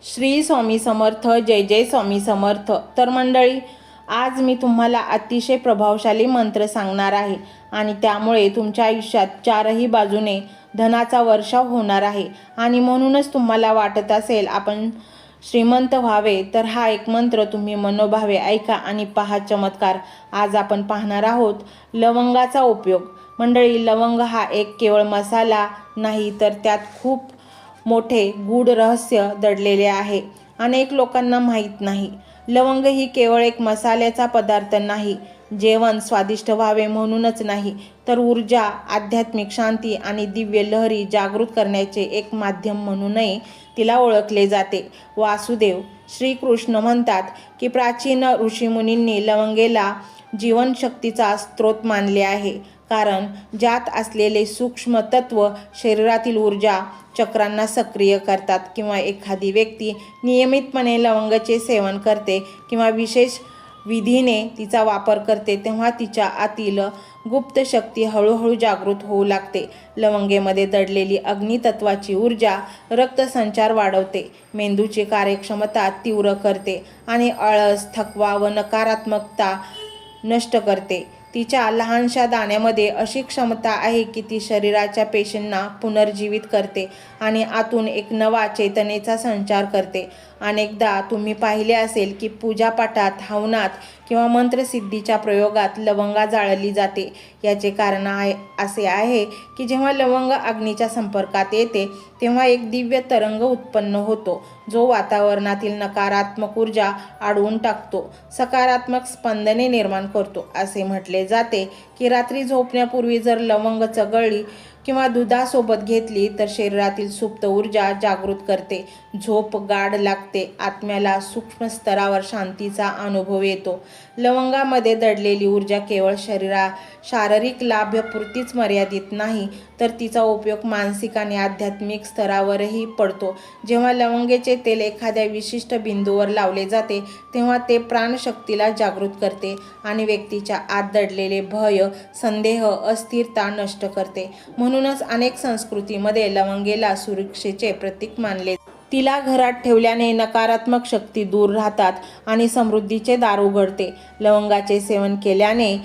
श्री स्वामी समर्थ. जय जय स्वामी समर्थ. तर मंडळी, आज मी तुम्हाला अतिशय प्रभावशाली मंत्र सांगणार आहे आणि त्यामुळे तुमच्या आयुष्यात चारही बाजूने धनाचा वर्षाव होणार आहे. आणि म्हणूनच तुम्हाला वाटत असेल आपण श्रीमंत व्हावे, तर हा एक मंत्र तुम्ही मनोभावे ऐका आणि पहा चमत्कार. आज आपण पाहणार आहोत लवंगाचा उपयोग. मंडळी, लवंग हा एक केवळ मसाला नाही, तर त्यात खूप मोठे गूढ रहस्य दडलेले आहे. अनेक लोकांना माहीत नाही, लवंग ही केवळ एक मसाल्याचा पदार्थ नाही, जेवण स्वादिष्ट व्हावे म्हणूनच नाही, तर ऊर्जा, आध्यात्मिक शांती आणि दिव्य लहरी जागृत करण्याचे एक माध्यम म्हणूनही तिला ओळखले जाते. वासुदेव श्रीकृष्ण म्हणतात की प्राचीन ऋषीमुनींनी लवंगेला जीवनशक्तीचा स्रोत मानले आहे, कारण ज्यात असलेले सूक्ष्म तत्व शरीरातील ऊर्जा चक्रांना सक्रिय करतात. किंवा एखादी व्यक्ती नियमितपणे लवंगाचे सेवन करते किंवा विशेष विधीने तिचा वापर करते, तेव्हा तिच्या आतील गुप्त शक्ती हळूहळू जागृत होऊ लागते. लवंगेमध्ये दडलेली अग्नितत्वाची ऊर्जा रक्तसंचार वाढवते, मेंदूची कार्यक्षमता तीव्र करते आणि आळस, थकवा व नकारात्मकता नष्ट करते. तिच्या लहानशा दाण्यामध्ये अशी क्षमता आहे की ती शरीराच्या पेशींना पुनर्जीवित करते आणि आतून एक नवा चैतन्याचा संचार करते. अनेकदा तुम्ही पाहिले असेल की पूजापाठात, हवनात किंवा मंत्रसिद्धीच्या प्रयोगात लवंगा जाळली जाते. याचे कारण असे आहे की जेव्हा लवंग अग्नीच्या संपर्कात येते तेव्हा एक दिव्य तरंग उत्पन्न होतो, जो वातावरणातील नकारात्मक ऊर्जा अडवून टाकतो, सकारात्मक स्पंदने निर्माण करतो. असे म्हटले जाते की रात्री झोपण्यापूर्वी जर लवंग चघळली किंवा दुधासोबत घेतली तर शरीरातील सुप्त ऊर्जा जागृत करते, झोप गाढ लागते, आत्म्याला सूक्ष्म स्तरावर शांतीचा अनुभव येतो. लवंगामध्ये दडलेली ऊर्जा केवळ शारीरिक लाभापुरतीच मर्यादित नाही, तर तिचा उपयोग मानसिक आणि आध्यात्मिक स्तरावरही पडतो. जेव्हा लवंगेचे तेल एखाद्या विशिष्ट बिंदूवर लावले जाते तेव्हा ते प्राणशक्तीला जागृत करते आणि व्यक्तीच्या आत दडलेले भय, संदेह, अस्थिरता नष्ट करते. म्हणूनच अनेक संस्कृतीमध्ये लवंगेला सुरक्षेचे प्रतीक मानले. तिला घरात ठेवल्याने नकारात्मक शक्ती दूर राहतात आणि समृद्धीचे दार उघडते. लवंगाचे सेवन केल्याने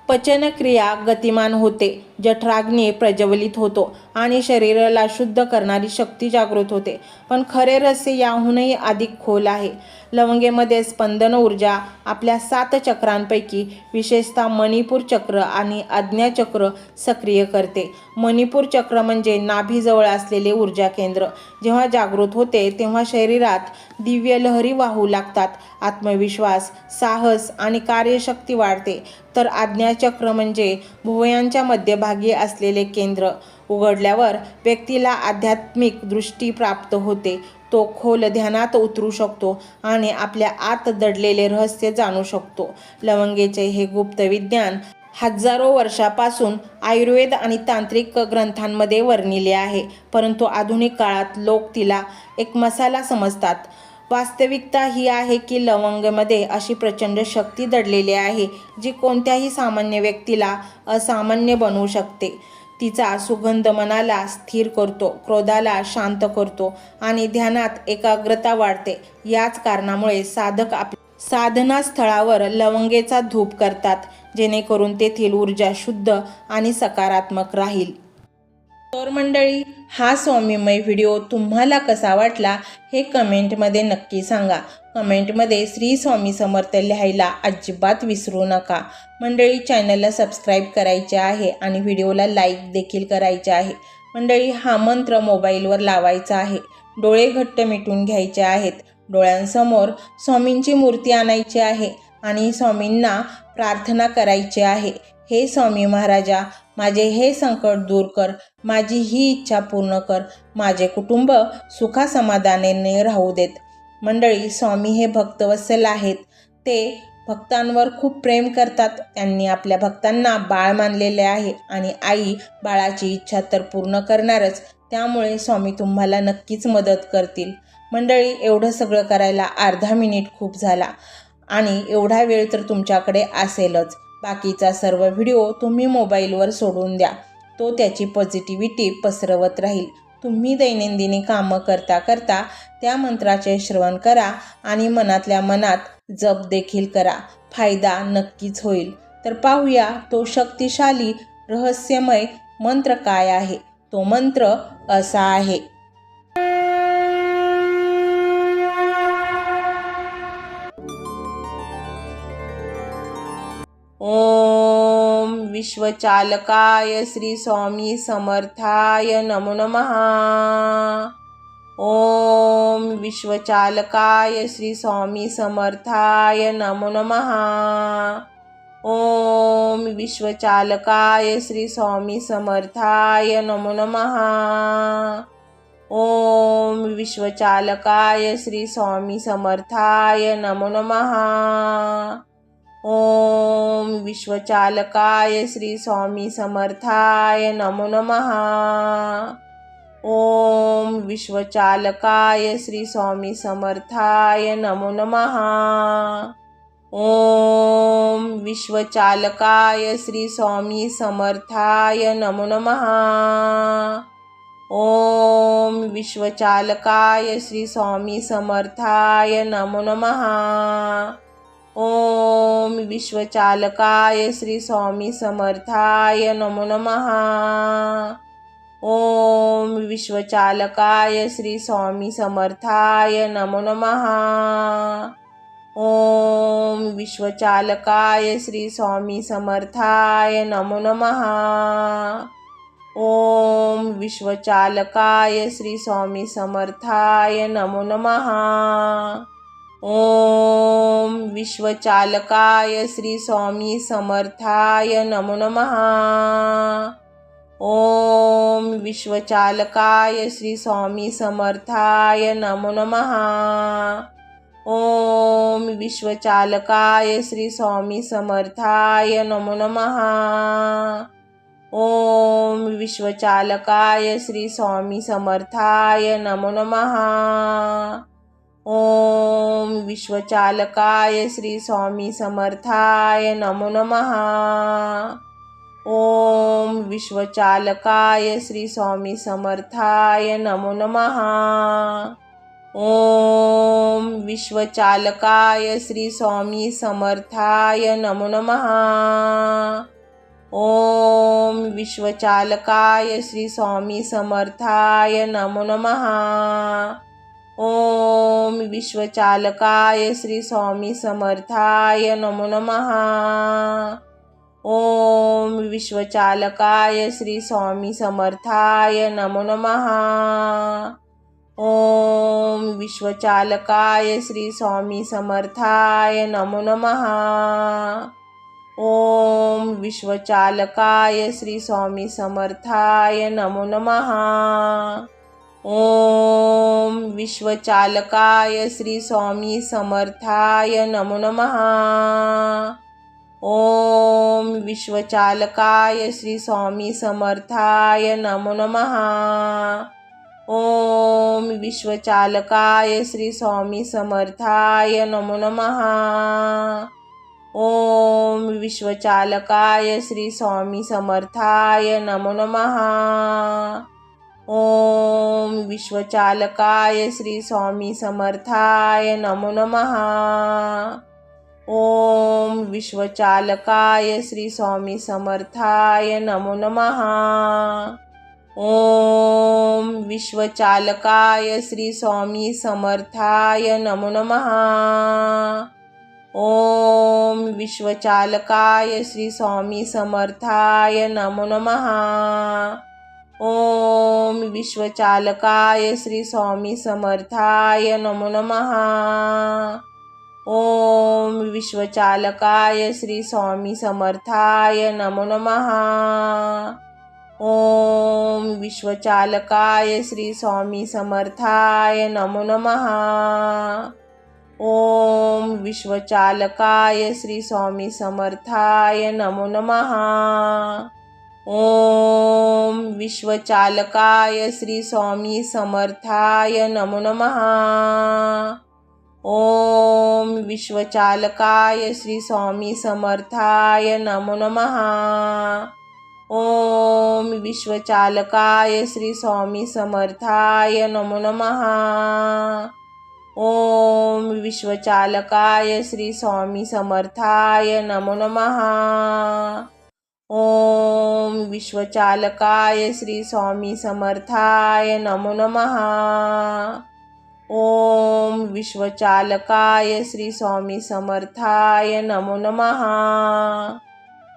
पचनक्रिया गतिमान होते, जठराग्नी प्रज्वलित होतो आणि शरीराला शुद्ध करणारी शक्ती जागृत होते. पण खरे रहस्य याहूनही अधिक खोल आहे. लवंगेमध्ये स्पंदन ऊर्जा आपल्या 7 चक्रांपैकी विशेषतः मणिपूर चक्र आणि आज्ञाचक्र सक्रिय करते. मणिपूर चक्र म्हणजे नाभीजवळ असलेले ऊर्जा केंद्र. जेव्हा जागृत होते तेव्हा शरीरात दिव्य लहरी वाहू लागतात, आत्मविश्वास, साहस आणि कार्यशक्ती वाढते. तर आज्ञाचक्र म्हणजे भुवयांच्या मध्यभागी असलेले केंद्र. उघडल्यावर व्यक्तीला आध्यात्मिक दृष्टी प्राप्त होते. तो खोल ध्यानात उतरू शकतो आणि आपल्या आत दडलेले रहस्य जाणू शकतो. लवंगेचे हे गुप्त विज्ञान हजारो वर्षापासून आयुर्वेद आणि तांत्रिक ग्रंथांमध्ये वर्णिले आहे, परंतु आधुनिक काळात लोक तिला एक मसाला समजतात. वास्तविकता ही आहे की लवंगमध्ये अशी प्रचंड शक्ती दडलेली आहे जी कोणत्याही सामान्य व्यक्तीला असामान्य बनवू शकते. तिचा सुगंध मनाला स्थिर करतो, क्रोधाला शांत करतो आणि ध्यानात एकाग्रता वाढते. याच कारणामुळे साधक साधना स्थळावर लवंगेचा धूप करतात, जेणेकरून तेथील ऊर्जा शुद्ध आणि सकारात्मक राहील. तर मंडळी, हा स्वामीमय व्हिडिओ तुम्हाला कसा वाटला हे कमेंटमध्ये नक्की सांगा. कमेंटमध्ये श्री स्वामी समर्थ लिहायला अजिबात विसरू नका. मंडळी, चॅनलला सबस्क्राईब करायचे आहे आणि व्हिडिओला लाईक देखील करायचे आहे. मंडळी, हा मंत्र मोबाईलवर लावायचा आहे. डोळे घट्ट मिटून घ्यायचे आहेत. डोळ्यांसमोर स्वामींची मूर्ती आणायची आहे आणि स्वामींना प्रार्थना करायची आहे. हे स्वामी महाराजा, माझे हे संकट दूर कर, माझी ही इच्छा पूर्ण कर, माझे कुटुंब सुखासमाधानाने राहू देत. मंडळी, स्वामी हे भक्तवत्सल आहेत. ते भक्तांवर खूप प्रेम करतात. त्यांनी आपल्या भक्तांना बाळ मानलेले आहे आणि आई बाळाची इच्छा तर पूर्ण करणारच. त्यामुळे स्वामी तुम्हाला नक्कीच मदत करतील. मंडळी, एवढं सगळं करायला अर्धा मिनिट खूप झाला आणि एवढा वेळ तर तुमच्याकडे असेलच. बाकीचा सर्व व्हिडिओ तुम्ही मोबाईलवर सोडून द्या. तो त्याची पॉझिटिव्हिटी पसरवत राहील. तुम्ही दैनंदिनी कामं करता करता त्या मंत्राचे श्रवण करा आणि मनातल्या मनात जप देखील करा. फायदा नक्कीच होईल. तर पाहूया तो शक्तिशाली रहस्यमय मंत्र काय आहे. तो मंत्र असा आहे. ओम विश्वचालकाय श्री स्वामी समर्थाय नमो नमः. ओम विश्वचालकाय श्री स्वामी समर्थाय नमो नमः. ओम विश्वचालकाय श्री स्वामी समर्थाय नमो नमः. ओम विश्वचालकाय श्री स्वामी समर्थाय नमो नमः. ओम विश्वचालकाय श्री स्वामी समर्थाय नमो नमः. ओम विश्वचालकाय श्री स्वामी समर्थाय नमो नमः. ओम विश्वचालकाय श्री स्वामी समर्थाय नमो नमः. ओम विश्वचालकाय श्री स्वामी समर्थाय नमो नमः. ओम विश्वचालकाय श्री स्वामी समर्थाय नमो नमः. ओम विश्वचालकाय श्री स्वामी समर्थाय नमो नमः. ओम विश्वचालकाय श्री स्वामी समर्थाय नमो नमः. ओम विश्वचालकाय श्री स्वामी समर्थाय नमो नमः. ओम विश्वचालकाय श्री स्वामी समर्थाय नमो नमः. ओम विश्वचालकाय श्री स्वामी समर्थाय नमो नमः. ओम विश्वचालकाय श्री स्वामी समर्थाय नमो नमः. ओम विश्वचालकाय श्री स्वामी समर्थाय नमो नमः. ओम विश्वचालकाय श्री स्वामी समर्थाय नमो नमः. ओम विश्वचालकाय श्री स्वामी समर्थाय नमो नमः. ओम विश्वचालकाय श्री स्वामी समर्थाय नमो नमः. ओम विश्वचालकाय श्री स्वामी समर्थाय नमो नमः. ओम विश्वचालकाय श्री स्वामी समर्थाय नमो नमः. ओम विश्वचालकाय श्री स्वामी समर्थाय नमो नमः. ओम विश्वचालकाय श्री स्वामी समर्थाय नमो नमः. ओम विश्वचालकाय श्री स्वामी समर्थाय नमो नमः. ओम विश्वचालकाय श्री स्वामी समर्थाय नमो नमः. ओम विश्वचालकाय श्री स्वामी समर्थाय नमो नमः. ओम विश्वचालकाय श्री स्वामी समर्थाय नमो नमः. ओम विश्वचालकाय श्री स्वामी समर्थाय नमो नमः. ओम विश्वचालकाय श्री स्वामी समर्थाय नमो नमः. ओम विश्वचालकाय श्री स्वामी समर्थाय नमो नमः. ओम विश्वचालकाय श्री स्वामी समर्थाय नमो नमः. ओम विश्वचालकाय श्री स्वामी समर्थाय नमो नमः. ओम विश्वचालकाय श्री स्वामी समर्थाय नमो नमः. ओम विश्वचालकाय श्री स्वामी समर्थाय नमो नमः. ओम विश्वचालकाय श्री स्वामी समर्थाय नमो नमः. ओम विश्वचालकाय श्री स्वामी समर्थाय नमो नमः. ओम विश्वचालकाय श्री स्वामी समर्थाय नमो नमः. ओम विश्वचालकाय श्री स्वामी समर्थाय नमो नमः. ओम विश्वचालकाय श्री स्वामी समर्थाय नमो नमः। ओम विश्वचालकाय श्री स्वामी समर्थाय नमो नमः। ओम विश्वचालकाय श्री स्वामी समर्थाय नमो नमः। ओम विश्वचालकाय श्री स्वामी समर्थाय नमो नमः।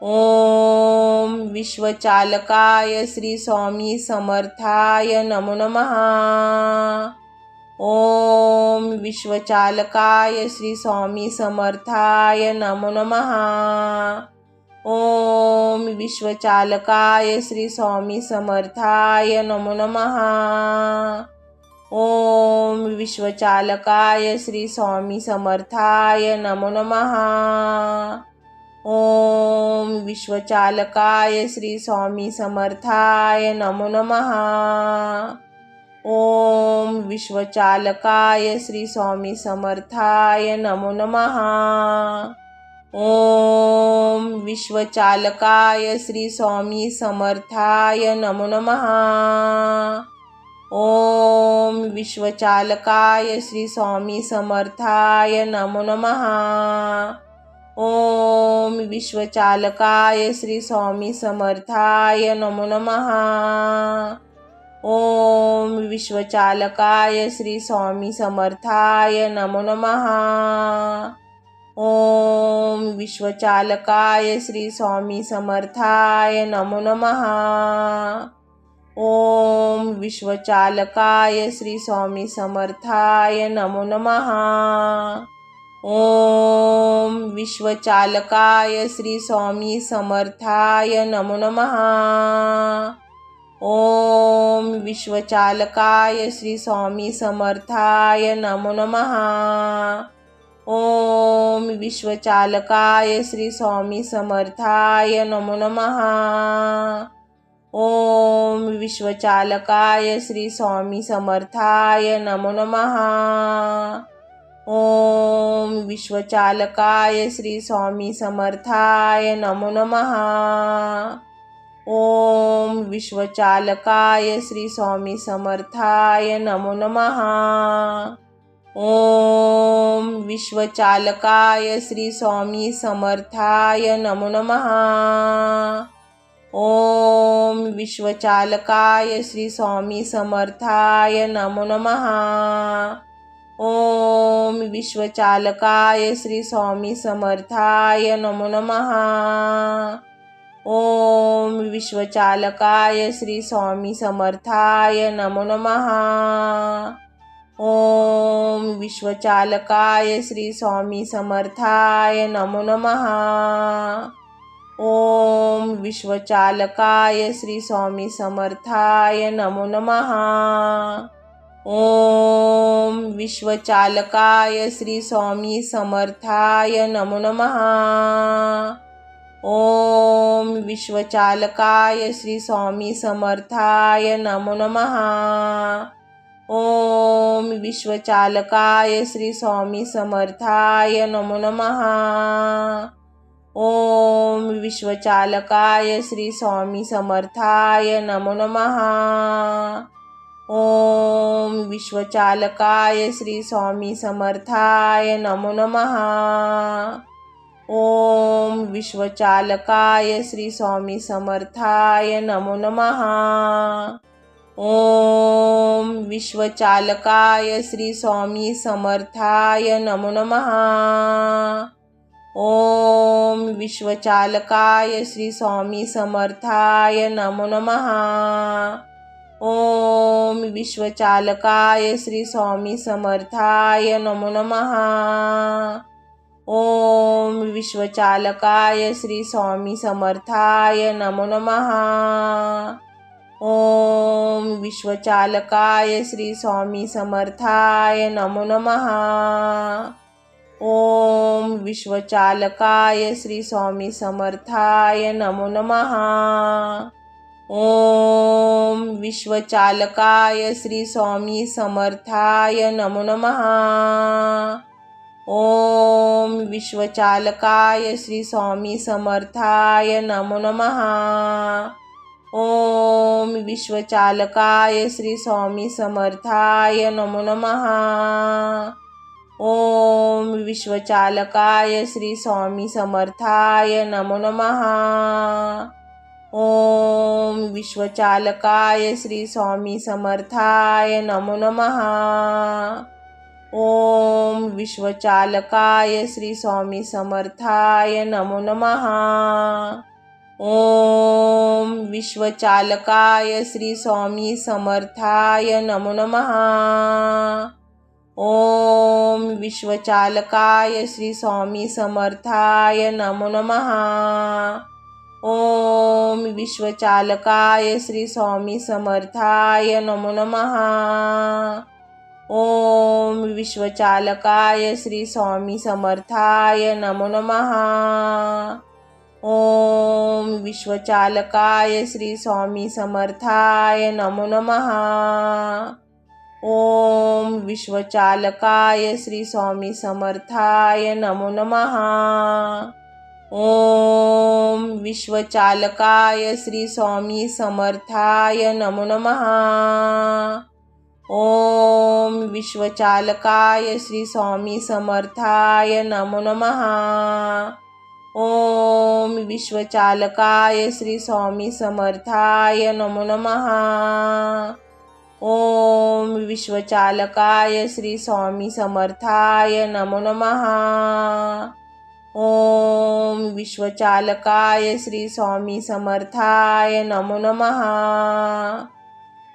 ओम विश्वचालकाय श्री स्वामी समर्थाय नमो नमः। ओम विश्वचालकाय श्री स्वामी समर्थाय नमो नमः। ओम विश्वचालकाय श्री स्वामी समर्थाय नमो नमः। ओम विश्वचालकाय श्री स्वामी समर्थाय नमो नमः। ओम विश्वचालकाय श्री स्वामी समर्थाय नमो नमः। ओम विश्वचालकाय श्री स्वामी समर्थाय नमो नमः। ओम विश्वचालकाय श्री स्वामी समर्थाय नमो नमः। ओम विश्वचालकाय श्री स्वामी समर्थाय नमो नमः। ओम विश्वचालकाय श्री स्वामी समर्थाय नमो नमः। ओम विश्वचालकाय श्री स्वामी समर्थाय नमो नमः। ओम विश्वचालकाय श्री स्वामी समर्थाय नमो नमः। ओम विश्वचालकाय श्री स्वामी समर्थाय नमो नमः। ओम विश्वचालकाय श्री स्वामी समर्थाय नमो नमः। ओम विश्वचालकाय श्री स्वामी समर्थाय नमो नमः। ओम विश्वचालकाय श्री स्वामी समर्थाय नमो नमः। ओम विश्वचालकाय श्री स्वामी समर्थाय नमो नमः। ओम विश्वचालकाय श्री स्वामी समर्थाय नमो नमः। ओम विश्वचालकाय श्री स्वामी समर्थाय नमो नमः। ओम विश्वचालकाय श्री स्वामी समर्थाय नमो नमः। ओम विश्वचालकाय श्री स्वामी समर्थाय नमो नमः। ओम विश्वचालकाय श्री स्वामी समर्थाय नमो नमः। ओम विश्वचालकाय श्री स्वामी समर्थाय नमो नमः। ओम विश्वचालकाय श्री स्वामी समर्थाय नमो नमः। ओम विश्वचालकाय श्री स्वामी समर्थाय नमो नमः। ओम विश्वचालकाय श्री स्वामी समर्थाय नमो नमः। ओम विश्वचालकाय श्री स्वामी समर्थाय नमो नमः। ओम विश्वचालकाय श्री स्वामी समर्थाय नमो नमः। ओम विश्वचालकाय श्री स्वामी समर्थाय नमो नमः। ओम विश्वचालकाय श्री स्वामी समर्थाय नमो नमः। ओम विश्वचालकाय श्री स्वामी समर्थाय नमो नमः। ओम विश्वचालकाय श्री स्वामी समर्थाय नमो नमः। ओम विश्वचालकाय श्री स्वामी समर्थाय नमो नमः। ओम विश्वचालकाय श्री स्वामी समर्थाय नमो नमः। ओम विश्वचालकाय श्री स्वामी समर्थाय नमो नमः। ओम विश्वचालकाय श्री स्वामी समर्थाय नमो नमः। ओम विश्वचालकाय श्री स्वामी समर्थाय नमो नमः। ओम विश्वचालकाय श्री स्वामी समर्थाय नमो नमः। ओम विश्वचालकाय श्री स्वामी समर्थाय नमो नमः। ओम विश्वचालकाय श्री स्वामी समर्थाय नमो नमः। ओम विश्वचालकाय श्री स्वामी समर्थाय नमो नमः। ओम विश्वचालकाय श्री स्वामी समर्थाय नमो नमः। ओम विश्वचालकाय श्री स्वामी समर्थाय नमो नमः। ओम विश्वचालकाय श्री स्वामी समर्थाय नमो नमः। ओम विश्वचालकाय श्री स्वामी समर्थाय नमो नमः। ओम विश्वचालकाय श्री स्वामी समर्थाय नमो नमः। ओम विश्वचालकाय श्री स्वामी समर्थाय नमो नमः। ओम विश्वचालकाय श्री स्वामी समर्थाय नमो नमः। ओम विश्वचालकाय श्री स्वामी समर्थाय नमो नमः। ओम विश्वचालकाय श्री स्वामी समर्थाय नमो नमः। ओम विश्वचालकाय श्री स्वामी समर्थाय नमो नमः। ओम विश्वचालकाय श्री स्वामी समर्थाय नमो नमः। ओम विश्वचालकाय श्री स्वामी समर्थाय नमो नमः। ओम विश्वचालकाय श्री स्वामी समर्थाय नमो नमः।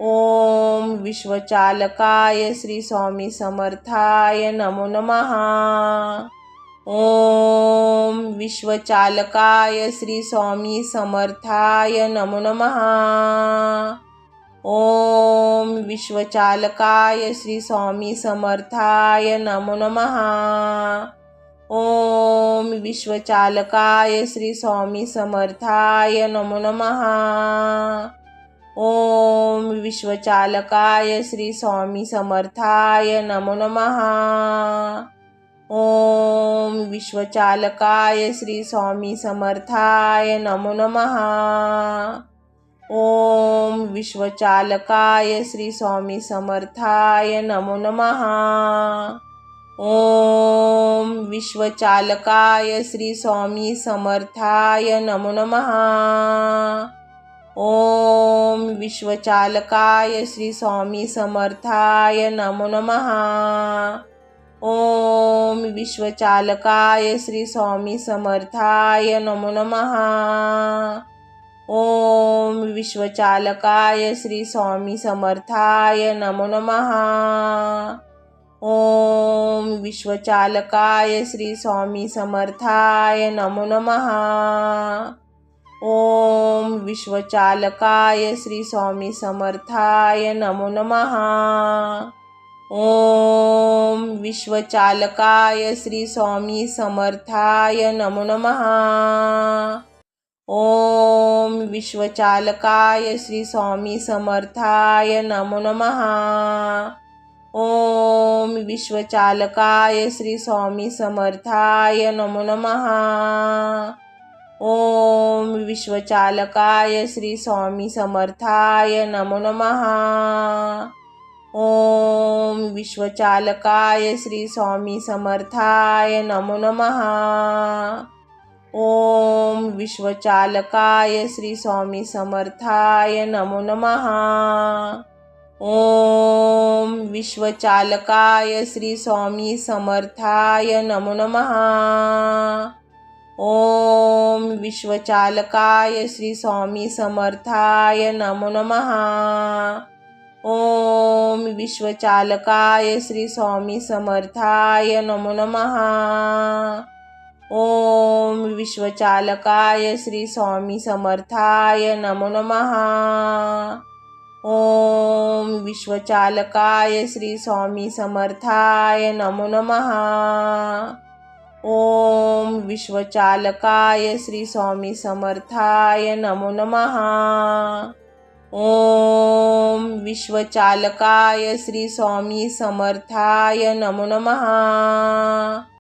ओम विश्वचालकाय श्री स्वामी समर्थाय नमो नमः। ओम विश्वचालकाय श्री स्वामी समर्थाय नमो नमः। ओम विश्वचालकाय श्री स्वामी समर्थाय नमो नमः। ओम विश्वचालकाय श्री स्वामी समर्थाय नमो नमः। ओम विश्वचालकाय श्री स्वामी समर्थाय नमो नमः। ओम विश्वचालकाय श्री स्वामी समर्थाय नमो नमः। ओम विश्वचालकाय श्री स्वामी समर्थाय नमो नमः। ओम विश्वचालकाय श्री स्वामी समर्थाय नमो नमः। ओम विश्वचालकाय श्री स्वामी समर्थाय नमो नमः। ओम विश्वचालकाय श्री स्वामी समर्थाय नमो नमः। ओम विश्वचालकाय श्री स्वामी समर्थाय नमो नमः। ओम विश्वचालकाय श्री स्वामी समर्थाय नमो नमः। ओम विश्वचालकाय श्री स्वामी समर्थाय नमो नमः। ओम विश्वचालकाय श्री स्वामी समर्थाय नमो नमः। ओम विश्वचालकाय श्री स्वामी समर्थाय नमो नमः। ओम विश्वचालकाय श्री स्वामी समर्थाय नमो नमः। ओम विश्वचालकाय श्री स्वामी समर्थाय नमो नमः। ओम विश्वचालकाय श्री स्वामी समर्थाय नमो नमः। ओम विश्वचालकाय श्री स्वामी समर्थाय नमो नमः। ओम विश्वचालकाय श्री स्वामी समर्थाय नमो नमः। ओम विश्वचालकाय श्री स्वामी समर्थाय नमो नमः। ओम विश्वचालकाय श्री स्वामी समर्थाय नमो नमः। ओम विश्वचालकाय श्री स्वामी समर्थाय नमो नमः। ओम विश्वचालकाय श्री स्वामी समर्थाय नमो नमः। ओम विश्वचालकाय श्री स्वामी समर्थाय नमो नमः। ओम विश्वचालकाय श्री स्वामी समर्थाय नमो नमः।